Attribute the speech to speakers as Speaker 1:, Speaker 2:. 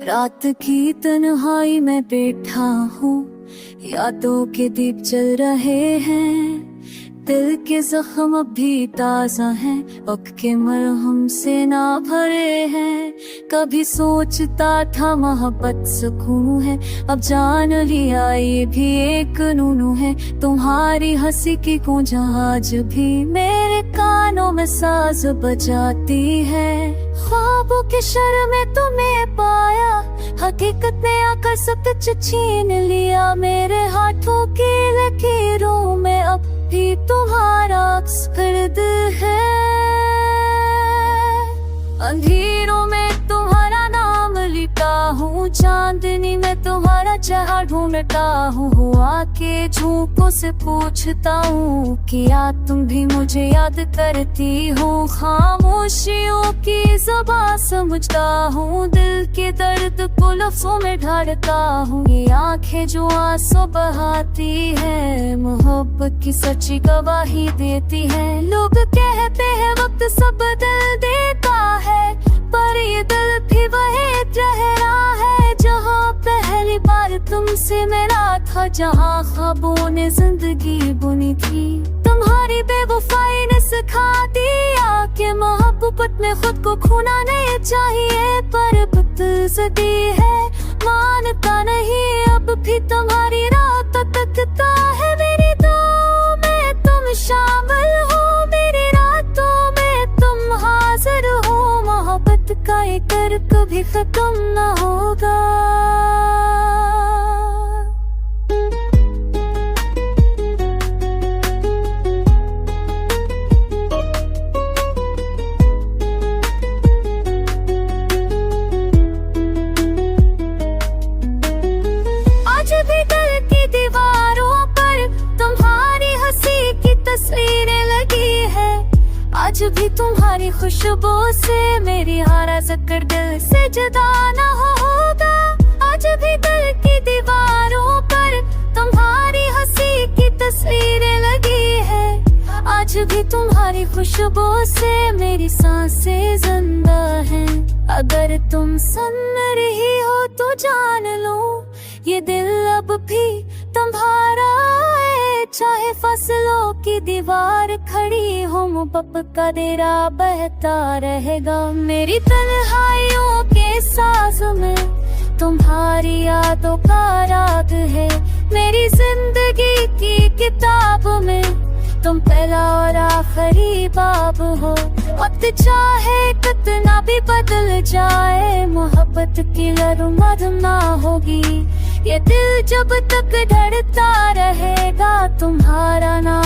Speaker 1: रात की तन्हाई में बैठा हूँ, यादों के दीप जल रहे हैं। दिल के जख्म अब भी ताजा हैं, वक्त के मरहम से ना भरे हैं। कभी सोचता था मोहब्बत सुकून है, अब जान लिया ये भी एक नूनू है। तुम्हारी हंसी की गूंज आज भी मेरे कानों में साज बजाती है। ख्वाबों के शर में तुम्हें पाया, हकीकत ने आकर सब कुछ छीन लिया। मेरे हाथों की लकीरों में अब भी तुम्हारा गर्द है। अंधेरों में तुम्हारा नाम लिखा हूँ, चांदनी में तुम्हारा चेहरा ढूंढता हूँ। हुआ के झोंकों से पूछता हूँ कि या तुम भी मुझे याद करती हो। खामोशियों की ज़बान समझता हूँ, दिल के दर्द को लफ्ज़ों में ढालता हूँ। ये आंखें जो आंसू बहाती है, मोहब्बत की सच्ची गवाही देती है। लोग कहते हैं वक्त सब बदल देता है, पर ये दिल भी वही ठहरा है जहाँ पहली बार तुमसे मिला था, जहाँ ख्वाबों ने जिंदगी बुनी थी। तुम्हारी बेवफाई ने सिखा दिया कि मोहब्बत में खुद को खोना नहीं चाहिए। पर बदसती है, मानता नहीं अब भी तुम्हारी रात तकता है। मेरी दुआओं में तुम शामिल हो, मेरी रातों में तुम हाजिर हो। मोहब्बत का ये कर कभी खत्म न होगा। आज भी दिल की दीवारों पर तुम्हारी हंसी की तस्वीरें लगी है। आज भी तुम्हारी खुशबू से मेरी हारा जकर दिल से जुदा न होगा। आज भी दिल की दीवारों पर तुम्हारी हंसी की तस्वीरें लगी है। आज भी तुम्हारी खुशबू से मेरी सांसें जिंदा हैं। अगर तुम सुन रही हो तो जान लो, ये दिल अब भी तुम्हारा है। चाहे फसलों की दीवार खड़ी हो, मोहब्बत का डेरा बहता रहेगा। मेरी तन्हाइयों के साज में तुम्हारी यादों का राग है। मेरी जिंदगी की किताब में तुम पहला और आखिरी बाब हो। वक्त चाहे कितना भी बदल जाए, मोहब्बत की लहरों मधुर ना होगी। ये दिल जब तक धड़कता रहेगा, तुम्हारा नाम